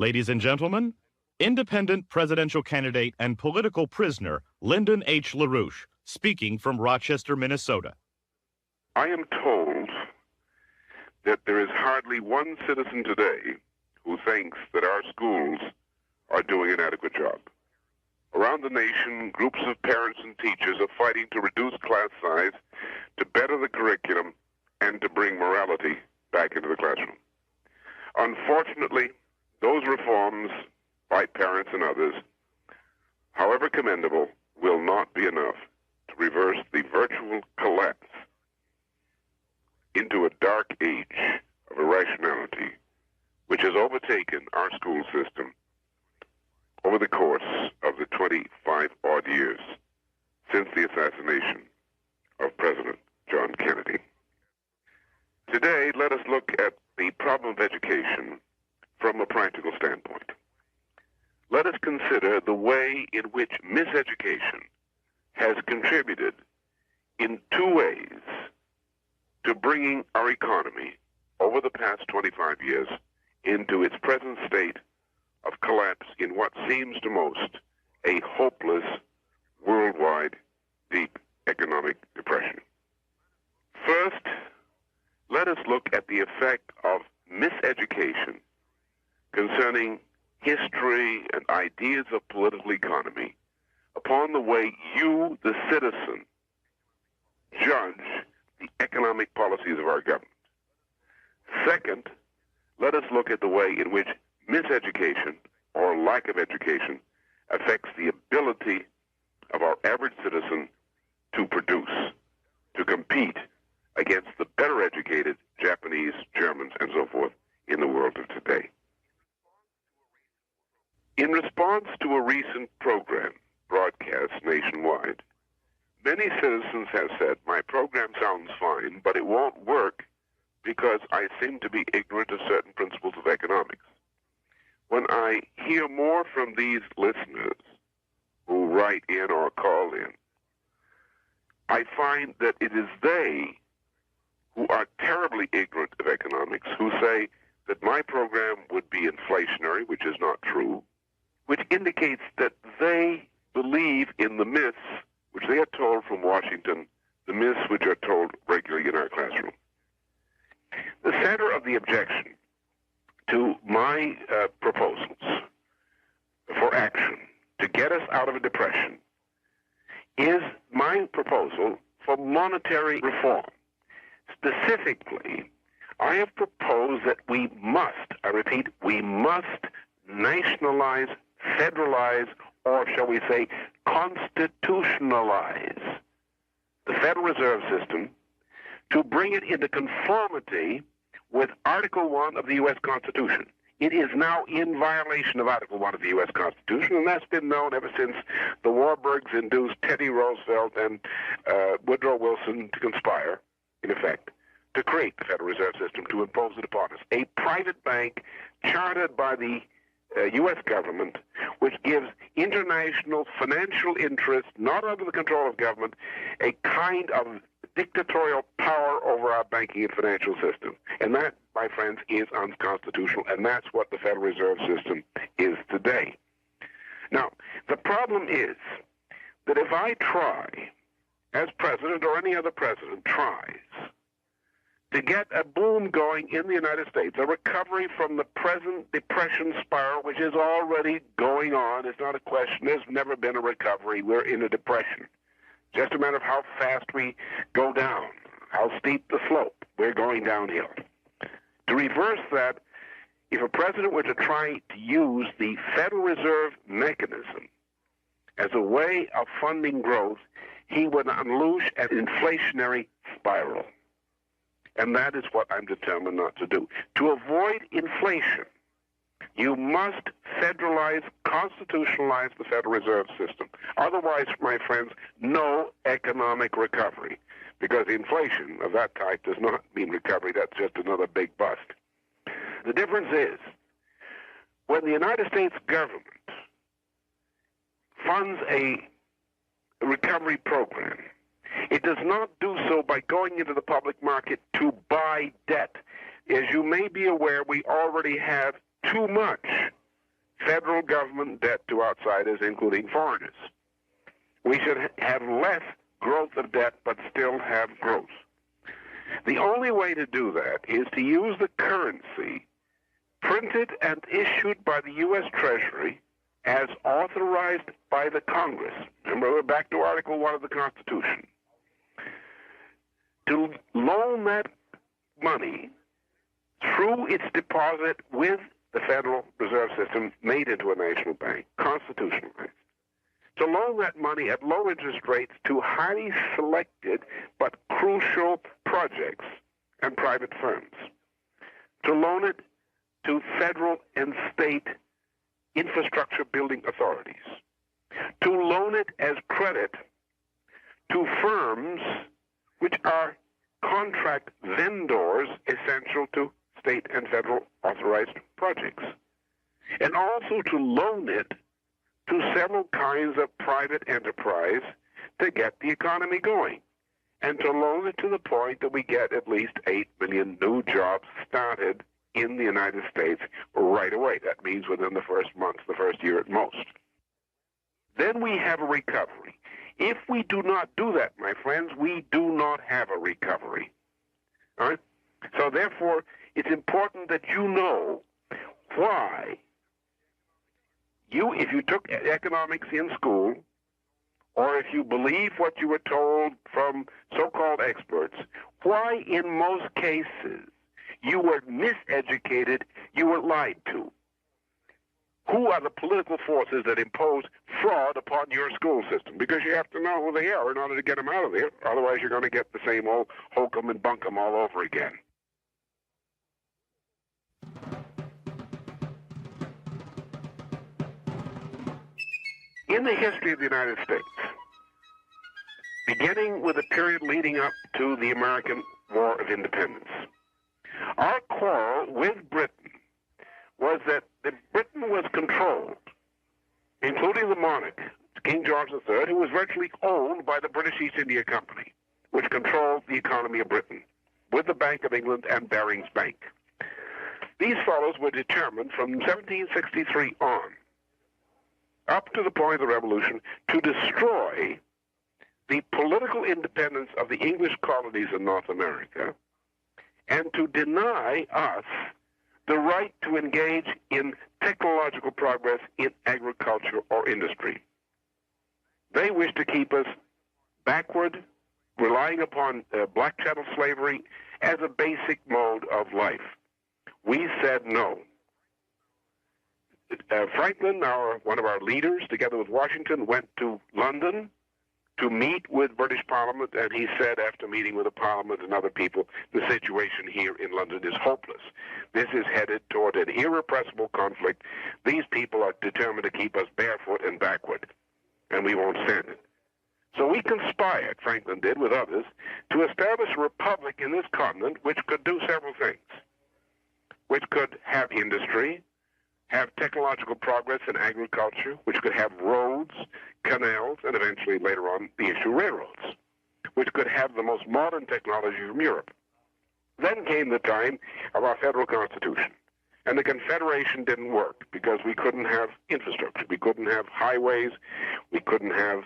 Ladies and gentlemen, independent presidential candidate and political prisoner Lyndon H. LaRouche, speaking from Rochester, Minnesota. I am told that there is hardly one citizen today who thinks that our schools are doing an adequate job. Around the nation, groups of parents and teachers are fighting to reduce class size, to better the curriculum, and to bring morality back into the classroom. Unfortunately, those reforms by parents and others, however commendable, will not be enough to reverse the virtual collapse into a dark age of irrationality which has overtaken our school system over the course of the 25-odd years since the assassination of President John Kennedy. Today, let us look at the problem of education from a practical standpoint. Let us consider the way in which miseducation has contributed in two ways to bringing our economy over the past 25 years into its present state of collapse in what seems to most a hopeless, worldwide, deep economic depression. First, let us look at the effect of miseducation concerning history and ideas of political economy upon the way you, the citizen, judge the economic policies of our government. Second, let us look at the way in which miseducation or lack of education affects the ability of our average citizen to produce, to compete against the better educated Japanese, Germans, and so forth in the world of today. In response to a recent program broadcast nationwide, many citizens have said, my program sounds fine, but it won't work because I seem to be ignorant of certain principles of economics. When I hear more from these listeners who write in or call in, I find that it is they who are terribly ignorant of economics who say that my program would be inflationary, which is not true, which indicates that they believe in the myths which they are told from Washington, the myths which are told regularly in our classroom. The center of the objection to my proposals for action to get us out of a depression is my proposal for monetary reform. Specifically, I have proposed that we must, I repeat, we must nationalize, federalize, or shall we say, constitutionalize the Federal Reserve System to bring it into conformity with Article 1 of the U.S. Constitution. It is now in violation of Article 1 of the U.S. Constitution, and that's been known ever since the Warburgs induced Teddy Roosevelt and Woodrow Wilson to conspire, in effect, to create the Federal Reserve System, to impose it upon us. A private bank chartered by the U.S. government, which gives international financial interests, not under the control of government, a kind of dictatorial power over our banking and financial system. And that, my friends, is unconstitutional, and that's what the Federal Reserve System is today. Now, the problem is that if I try, as president or any other president tries, to get a boom going in the United States, a recovery from the present depression spiral, which is already going on. It's not a question. There's never been a recovery. We're in a depression. Just a matter of how fast we go down, how steep the slope. We're going downhill. To reverse that, if a president were to try to use the Federal Reserve mechanism as a way of funding growth, he would unleash an inflationary spiral. And that is what I'm determined not to do. To avoid inflation, you must federalize, constitutionalize the Federal Reserve System. Otherwise, my friends, no economic recovery. Because inflation of that type does not mean recovery. That's just another big bust. The difference is, when the United States government funds a recovery program, it does not do so by going into the public market to buy debt. As you may be aware, we already have too much federal government debt to outsiders, including foreigners. We should have less growth of debt, but still have growth. The only way to do that is to use the currency printed and issued by the U.S. Treasury as authorized by the Congress. Remember, we're back to Article 1 of the Constitution. To loan that money through its deposit with the Federal Reserve System made into a national bank, constitutionalized. To loan that money at low interest rates to highly selected but crucial projects and private firms. To loan it to federal and state infrastructure building authorities. To loan it as credit to firms which are contract vendors essential to state and federal authorized projects. And also to loan it to several kinds of private enterprise to get the economy going. And to loan it to the point that we get at least 8 million new jobs started in the United States right away. That means within the first month, the first year at most. Then we have a recovery. If we do not do that, my friends, we do not have a recovery. All right? So therefore, it's important that you know why if you took economics in school, or if you believe what you were told from so-called experts, why in most cases you were miseducated, you were lied to. Who are the political forces that impose fraud upon your school system? Because you have to know who they are in order to get them out of there. Otherwise, you're going to get the same old hokum and bunkum all over again. In the history of the United States, beginning with the period leading up to the American War of Independence, our quarrel with Britain was that Britain was controlled, including the monarch, King George III, who was virtually owned by the British East India Company, which controlled the economy of Britain, with the Bank of England and Barings Bank. These fellows were determined from 1763 on, up to the point of the Revolution, to destroy the political independence of the English colonies in North America and to deny us the right to engage in technological progress in agriculture or industry. They wish to keep us backward, relying upon black chattel slavery as a basic mode of life. We said no. Franklin, one of our leaders, together with Washington, went to London to meet with British Parliament, and he said, after meeting with the Parliament and other people, the situation here in London is hopeless. This is headed toward an irrepressible conflict. These people are determined to keep us barefoot and backward, and we won't stand it. So we conspired, Franklin did, with others, to establish a republic in this continent which could do several things, which could have industry, have technological progress in agriculture, which could have roads, canals, and eventually later on the issue railroads, which could have the most modern technology from Europe. Then came the time of our federal constitution, and the Confederation didn't work because we couldn't have infrastructure. We couldn't have highways. We couldn't have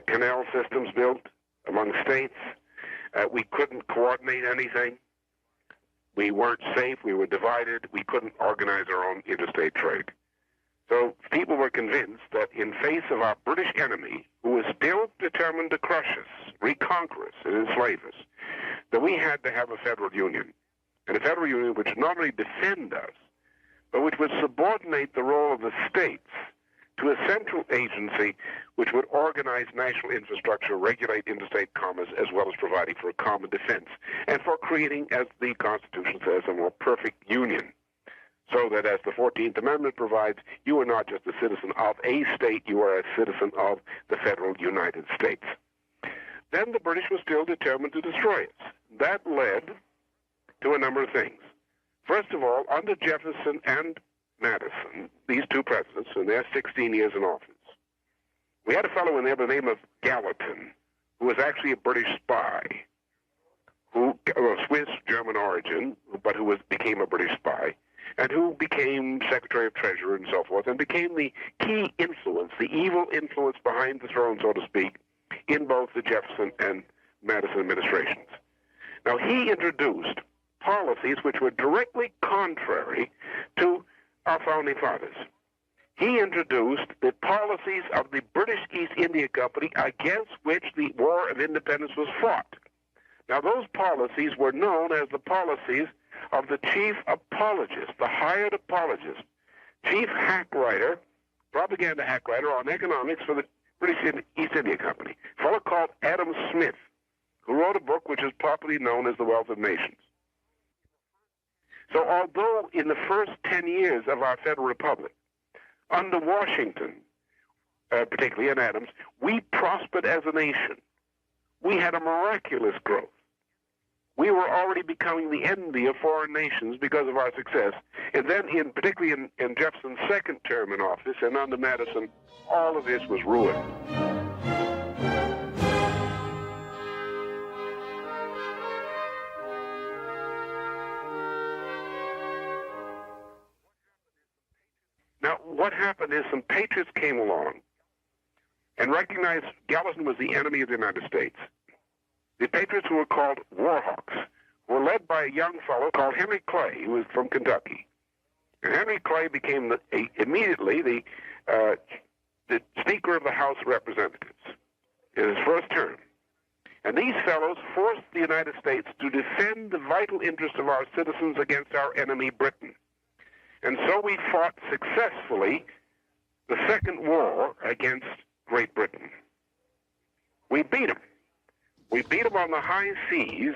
canal systems built among states. We couldn't coordinate anything. We weren't safe. We were divided. We couldn't organize our own interstate trade. So people were convinced that in face of our British enemy, who was still determined to crush us, reconquer us, and enslave us, that we had to have a federal union. And a federal union which not only defend us, but which would subordinate the role of the states to a central agency which would organize national infrastructure, regulate interstate commerce, as well as providing for a common defense, and for creating, as the Constitution says, a more perfect union. So that, as the 14th Amendment provides, you are not just a citizen of a state, you are a citizen of the federal United States. Then the British were still determined to destroy us. That led to a number of things. First of all, under Jefferson and Madison, these two presidents, in their 16 years in office, we had a fellow in there by the name of Gallatin, who was actually a British spy, who of Swiss-German origin, but who became a British spy, and who became Secretary of Treasury and so forth, and became the key influence, the evil influence behind the throne, so to speak, in both the Jefferson and Madison administrations. Now, he introduced policies which were directly contrary to our founding fathers. He introduced the policies of the British East India Company against which the War of Independence was fought. Now, those policies were known as the policies of the chief apologist, the hired apologist, chief hack writer, propaganda hack writer on economics for the British East India Company, a fellow called Adam Smith, who wrote a book which is popularly known as The Wealth of Nations. So although in the first 10 years of our Federal Republic, under Washington, particularly and Adams, we prospered as a nation. We had a miraculous growth. We were already becoming the envy of foreign nations because of our success. And then, particularly in Jefferson's second term in office and under Madison, all of this was ruined. Now, what happened is some patriots came along and recognized Gallatin was the enemy of the United States. The patriots, who were called Warhawks, were led by a young fellow called Henry Clay, who was from Kentucky. And Henry Clay became immediately the Speaker of the House of Representatives in his first term. And these fellows forced the United States to defend the vital interests of our citizens against our enemy, Britain. And so we fought successfully the Second War against Great Britain. We beat them. We beat them on the high seas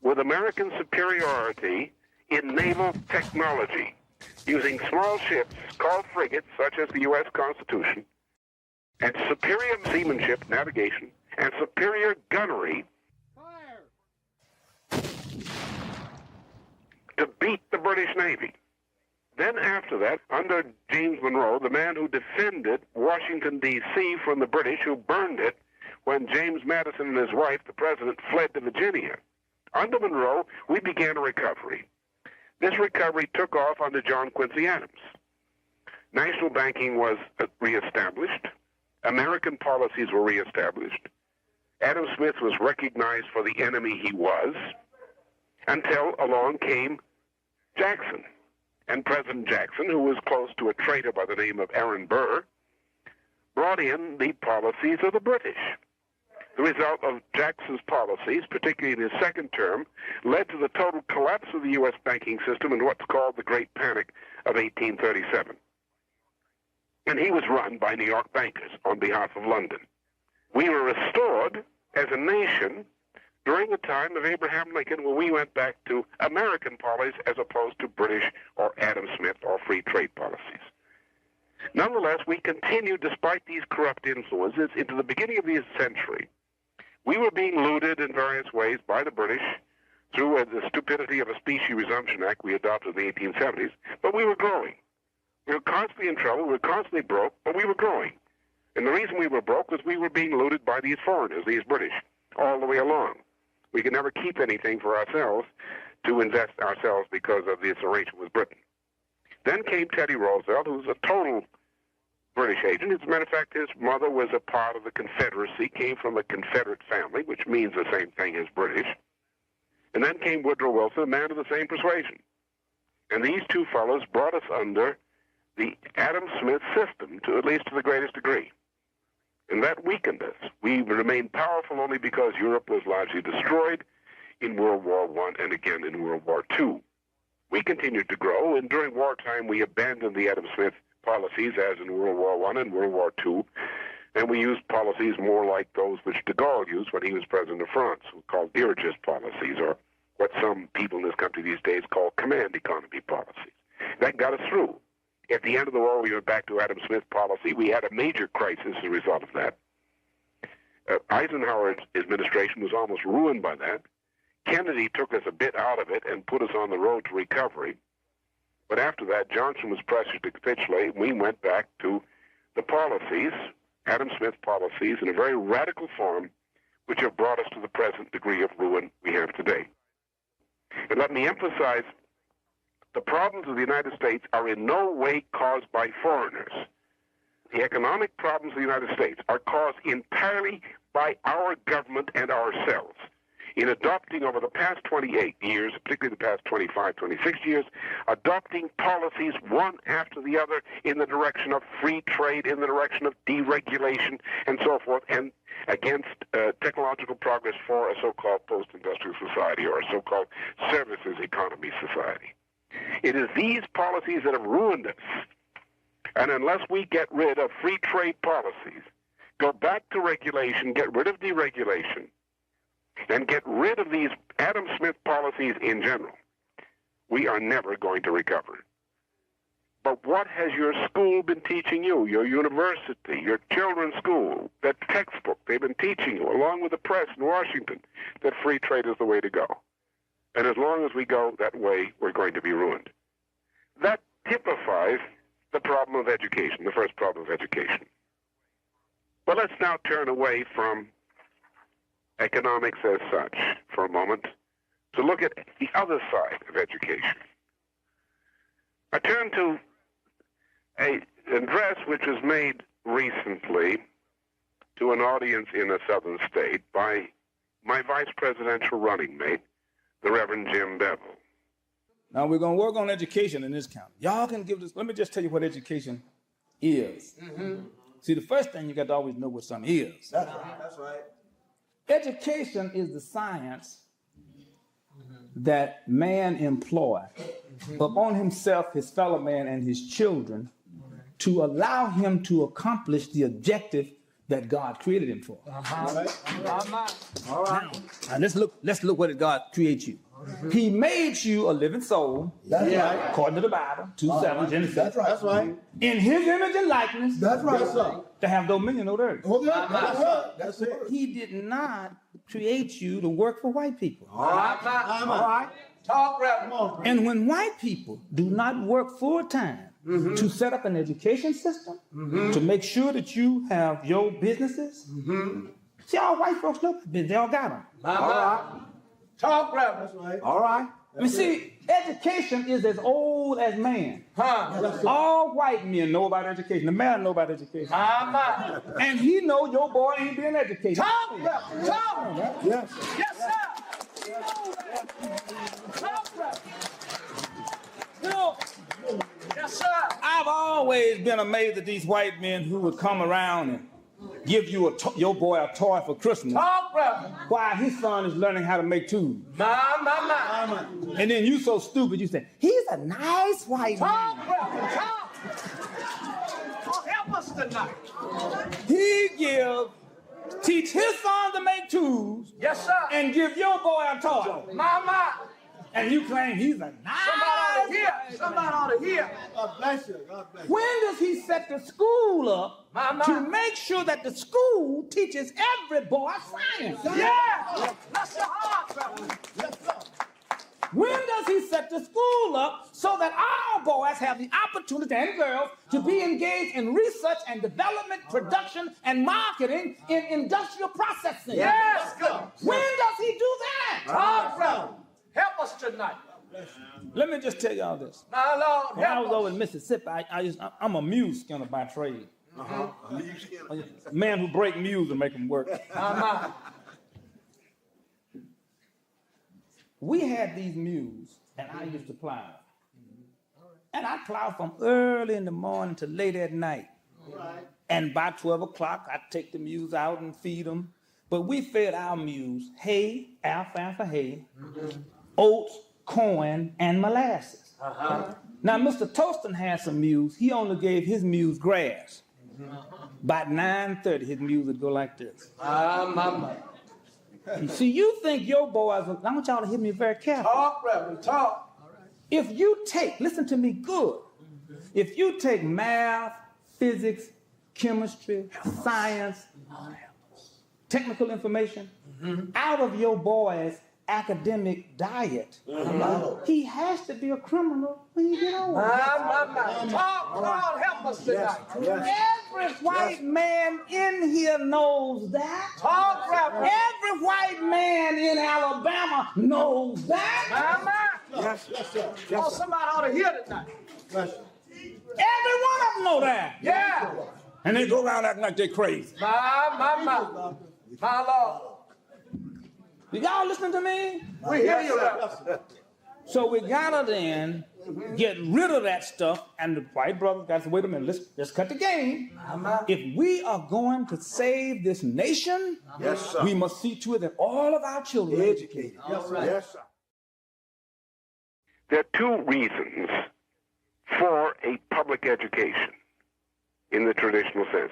with American superiority in naval technology, using small ships called frigates, such as the U.S. Constitution, and superior seamanship, navigation, and superior gunnery to beat the British Navy. Then after that, under James Monroe, the man who defended Washington, D.C. from the British, who burned it when James Madison and his wife, the president, fled to Virginia. Under Monroe, we began a recovery. This recovery took off under John Quincy Adams. National banking was reestablished. American policies were reestablished. Adam Smith was recognized for the enemy he was, until along came Jackson. And President Jackson, who was close to a traitor by the name of Aaron Burr, brought in the policies of the British. The result of Jackson's policies, particularly in his second term, led to the total collapse of the U.S. banking system in what's called the Great Panic of 1837. And he was run by New York bankers on behalf of London. We were restored as a nation during the time of Abraham Lincoln, when we went back to American policies as opposed to British or Adam Smith or free trade policies. Nonetheless, we continued, despite these corrupt influences, into the beginning of the century. We were being looted in various ways by the British through the stupidity of a Specie Resumption Act we adopted in the 1870s, but we were growing. We were constantly in trouble, we were constantly broke, but we were growing. And the reason we were broke was we were being looted by these foreigners, these British, all the way along. We could never keep anything for ourselves to invest ourselves because of this arrangement with Britain. Then came Teddy Roosevelt, who was a total British agent. As a matter of fact, his mother was a part of the Confederacy, came from a Confederate family, which means the same thing as British. And then came Woodrow Wilson, a man of the same persuasion. And these two fellows brought us under the Adam Smith system, at least to the greatest degree. And that weakened us. We remained powerful only because Europe was largely destroyed in World War I and again in World War II. We continued to grow, and during wartime we abandoned the Adam Smith policies as in World War I and World War II, and we used policies more like those which de Gaulle used when he was president of France, called dirigist policies, or what some people in this country these days call command economy policies. That got us through. At the end of the war, we went back to Adam Smith policy. We had a major crisis as a result of that. Eisenhower's administration was almost ruined by that. Kennedy took us a bit out of it and put us on the road to recovery. But after that, Johnson was pressured to capitulate, and we went back to the policies, Adam Smith policies, in a very radical form, which have brought us to the present degree of ruin we have today. And let me emphasize the problems of the United States are in no way caused by foreigners. The economic problems of the United States are caused entirely by our government and ourselves. In adopting over the past 28 years, particularly the past 25, 26 years, adopting policies one after the other in the direction of free trade, in the direction of deregulation, and so forth, and against technological progress for a so-called post-industrial society or a so-called services economy society. It is these policies that have ruined us. And unless we get rid of free trade policies, go back to regulation, get rid of deregulation, and get rid of these Adam Smith policies in general, we are never going to recover. But what has your school been teaching you, your university, your children's school, that textbook? They've been teaching you, along with the press in Washington, that free trade is the way to go. And as long as we go that way, we're going to be ruined. That typifies the problem of education, the first problem of education. But let's now turn away from economics as such for a moment to look at the other side of education. I turn to an address which was made recently to an audience in a southern state by my vice presidential running mate, the Reverend Jim Bevell. Now we're going to work on education in this county. Y'all can give this, let me just tell you what education is. See, the first thing you got to always know what something is. That's right. That's right. Education is the science that man employ upon himself, his fellow man, and his children to allow him to accomplish the objective that God created him for. All right. Now let's look what did God create you. He made you a living soul. That's right. According to the Bible, 2:7 Genesis. That's right. That's right. In his image and likeness. That's right, sir. To have dominion over the earth. Oh, that's right. That's it. He did not create you to work for white people. All right. Talk right. Come on. And when white people do not work full time to set up an education system, to make sure that you have your businesses, see, all white folks know they all got them. All right. Talk right. That's right. All right. You see, education is as old as man. All white men know about education. The man know about education. And he know your boy ain't being educated. Talk right. Talk. Yes. Yes, sir. Talk right. You know, yes, sir. I've always been amazed at these white men who would come around and give you your boy a toy for Christmas. Talk, brother. While his son is learning how to make tools. And then you so stupid, you say, he's a nice white man. Talk, brother. Talk. Help us tonight. Teach his son to make tools. Yes, sir. And give your boy a toy. Mama. And you claim he's a nice. Somebody ought to hear. God bless you. God bless you. When does he set the school up to make sure that the school teaches every boy science? Yeah. That's the heart, brother. Yes, sir. When does he set the school up so that our boys have the opportunity, and girls, to be engaged in research and development, production, and marketing in industrial processing? Yes. When does he do that? Talk, brother. Help us tonight. Let me just tell y'all this. My Lord, when I was over in Mississippi, I'm a mule skinner by trade. A man who break mules and make them work. We had these mules, and I used to plow. And I plowed from early in the morning to late at night. And by 12 o'clock, I'd take the mules out and feed them. But we fed our mules hay, alfalfa hay, oats, corn, and molasses. Now, Mr. Toston had some mules. He only gave his mules grass. By 9:30, his mules would go like this. See, you think your boys, I want y'all to hear me very carefully. Talk, Reverend, talk. If you take, listen to me good, if you take math, physics, chemistry, science, technical information out of your boy's academic diet, he has to be a criminal when you get older. Talk, help us tonight. Every white man in here knows that. Every white man in Alabama knows that. Yes, yes, sir. Oh, Yes, sir. somebody ought to hear tonight. Bless you. Every one of them know that. Yeah. And they go around acting like they're crazy. My Lord. You y'all listening to me? We hear you, sir. So we gotta then get rid of that stuff, and the white brothers got to wait a minute. Let's cut the game. If we are going to save this nation, Yes, sir. we must see to it that all of our children are Educated. Yes, sir. Yes, sir. There are two reasons for a public education in the traditional sense.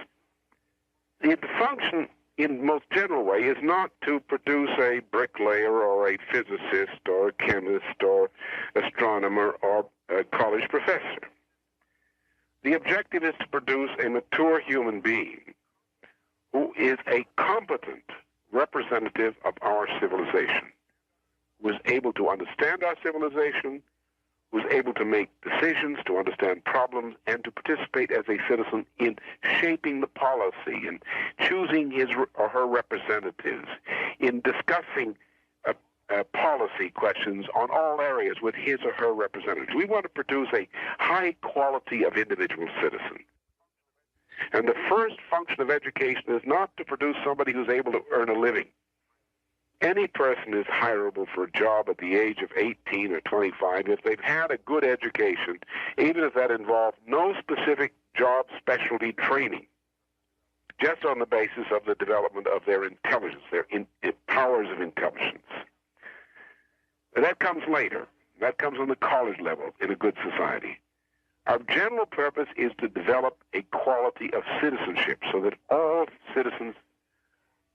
The function in the most general way is not to produce a bricklayer or a physicist or a chemist or astronomer or a college professor. The objective is to produce a mature human being who is a competent representative of our civilization, who is able to understand our civilization, who is able to make decisions, to understand problems, and to participate as a citizen in shaping the policy and choosing his or her representatives, in discussing policy questions on all areas with his or her representatives. We want to produce a high quality of individual citizen. And the first function of education is not to produce somebody who's able to earn a living. Any person is hireable for a job at the age of 18 or 25 if they've had a good education, even if that involved no specific job specialty training, just on the basis of the development of their intelligence, their powers of intelligence. And that comes later. That comes on the college level in a good society. Our general purpose is to develop a quality of citizenship so that all citizens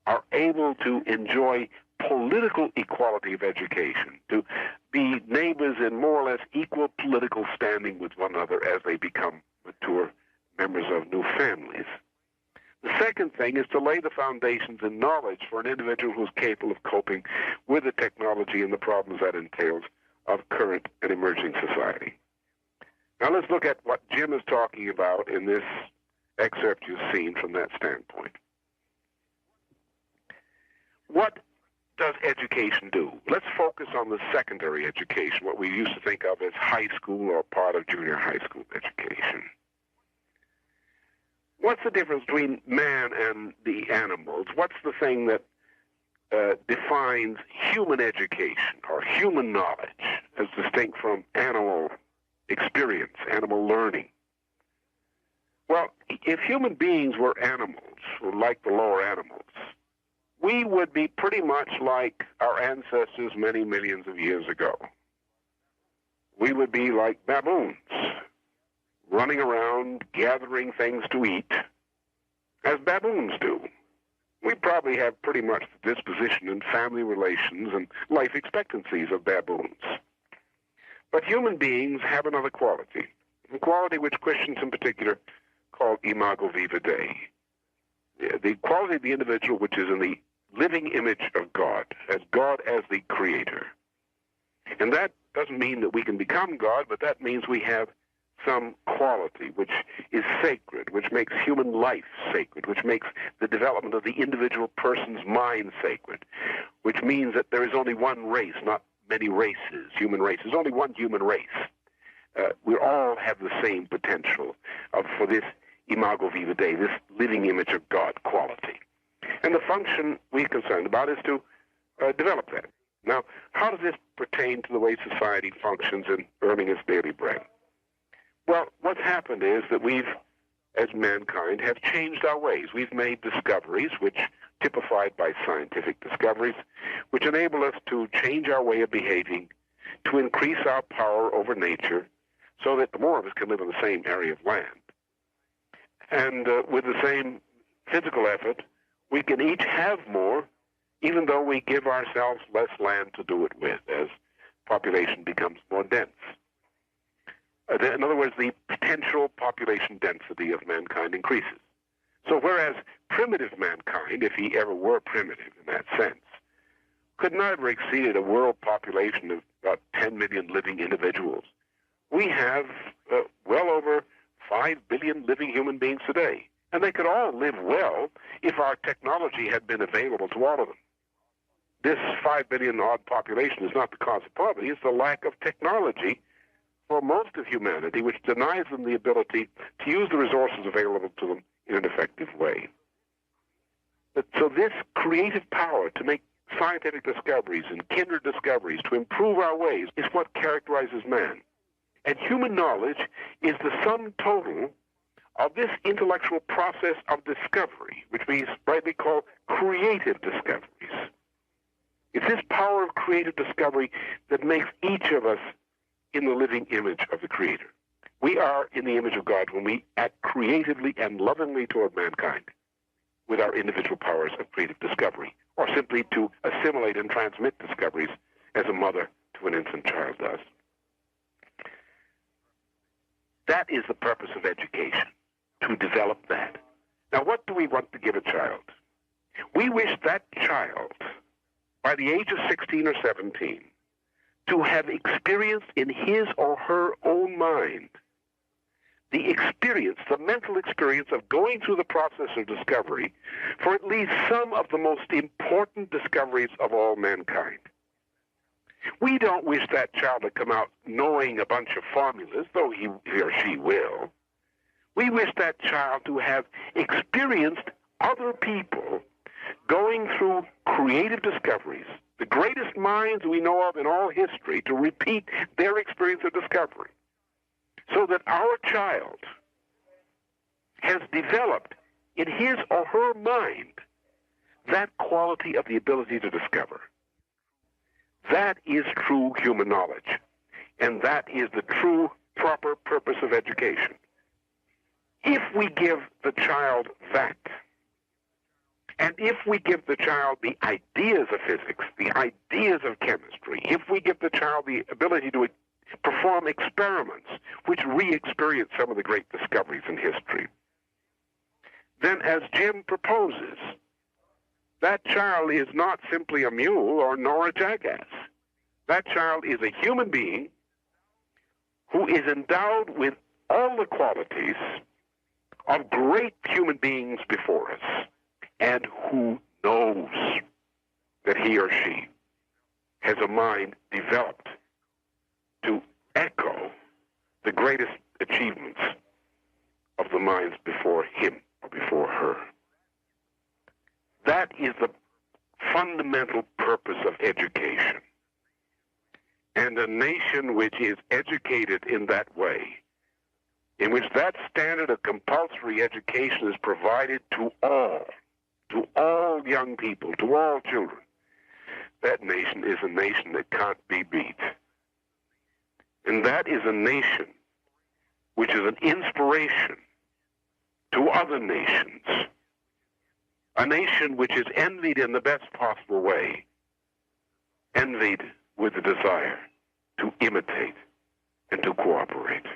are able to enjoy political equality of education, to be neighbors in more or less equal political standing with one another as they become mature members of new families. The second thing is to lay the foundations in knowledge for an individual who's capable of coping with the technology and the problems that entails of current and emerging society. Now let's look at what Jim is talking about in this excerpt you've seen from that standpoint. What does education do? Let's focus on the secondary education, what we used to think of as high school or part of junior high school education. What's the difference between man and the animals? What's the thing that defines human education or human knowledge as distinct from animal experience, animal learning? Well, if human beings were animals, or like the lower animals, we would be pretty much like our ancestors many millions of years ago. We would be like baboons, running around gathering things to eat, as baboons do. We probably have pretty much the disposition and family relations and life expectancies of baboons. But human beings have another quality, a quality which Christians in particular call imago viva Dei, the quality of the individual which is in the living image of God as the creator. And that doesn't mean that we can become God, but that means we have some quality which is sacred, which makes human life sacred, which makes the development of the individual person's mind sacred, which means that there is only one race, not many races, human races, only one human race. We all have the same potential for this imago viva Dei, this living image of God quality. And the function we're concerned about is to develop that. Now, how does this pertain to the way society functions in earning its daily bread? Well, what's happened is that we've, as mankind, have changed our ways. We've made discoveries, which, typified by scientific discoveries, which enable us to change our way of behaving, to increase our power over nature, so that the more of us can live in the same area of land. And with the same physical effort, we can each have more, even though we give ourselves less land to do it with, as population becomes more dense. In other words, the potential population density of mankind increases. So whereas primitive mankind, if he ever were primitive in that sense, could never exceed a world population of about 10 million living individuals, we have well over 5 billion living human beings today. And they could all live well if our technology had been available to all of them. this 5 billion odd population is not the cause of poverty. It's the lack of technology for most of humanity, which denies them the ability to use the resources available to them in an effective way. So this creative power to make scientific discoveries and kindred discoveries to improve our ways is what characterizes man. And human knowledge is the sum total of this intellectual process of discovery, which we rightly call creative discoveries. It's this power of creative discovery that makes each of us in the living image of the Creator. We are in the image of God when we act creatively and lovingly toward mankind with our individual powers of creative discovery, or simply to assimilate and transmit discoveries as a mother to an infant child does. That is the purpose of education, to develop that. Now, what do we want to give a child? We wish that child, by the age of 16 or 17, to have experienced in his or her own mind the experience, the mental experience of going through the process of discovery for at least some of the most important discoveries of all mankind. We don't wish that child to come out knowing a bunch of formulas, though he or she will. We wish that child to have experienced other people going through creative discoveries, the greatest minds we know of in all history, to repeat their experience of discovery, so that our child has developed in his or her mind that quality of the ability to discover. That is true human knowledge, and that is the true, proper purpose of education. If we give the child that, and if we give the child the ideas of physics, the ideas of chemistry, if we give the child the ability to perform experiments which re-experience some of the great discoveries in history, then as Jim proposes, that child is not simply a mule or nor a jackass. That child is a human being who is endowed with all the qualities of great human beings before us, and who knows that he or she has a mind developed to echo the greatest achievements of the minds before him or before her. That is the fundamental purpose of education. And a nation which is educated in that way, in which that standard of compulsory education is provided to all young people, to all children, that nation is a nation that can't be beat. And that is a nation which is an inspiration to other nations, a nation which is envied in the best possible way, envied with the desire to imitate and to cooperate.